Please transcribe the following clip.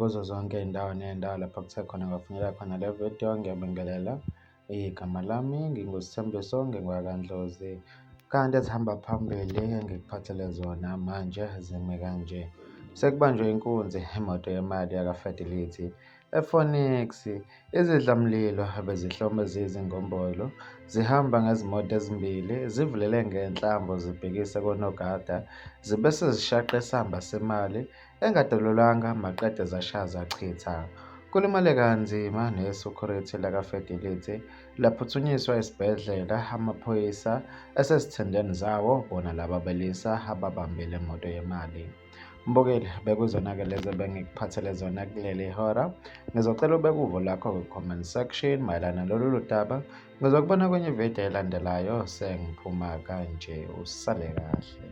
kuzo zonke iy'ndawo ney'ndawo lapho kuthe khona kwafinyelela khona le vidiyo. Ngiyabingelela, igama lami nginguSthembiso Ngingwakandlozi, kanti ezihamba phambili engikuphathele zona manje zime kanje. Sekubanjwe inkunzi imoto yemali yaka-Fidelity ePhoenix. Izidlamlilo bezihlome ziyizingombolo zihamba ngezimoto ezimbili, zivulele ngenhlamvu zibhekise konogada, zibe sezishaqe isamba semali engadalulwanga maqede zashaya zachitha. Kulimale kanzima nesekurithi laka-Fidelity laphuthunyiswa esibhedlela, amaphoyisa esezithendeni zawo bona laba belisa ababambile imoto yemali. Mbukeli, bekuzona-ke lezi ebengikuphathele zona kuleli hora. Ngizocela ubeke uvo lakho kwi-comment section mayelana nalolu daba. Ngizokubona kwenye ividiyo elandelayo sengiphuma kanje. Usale kahle.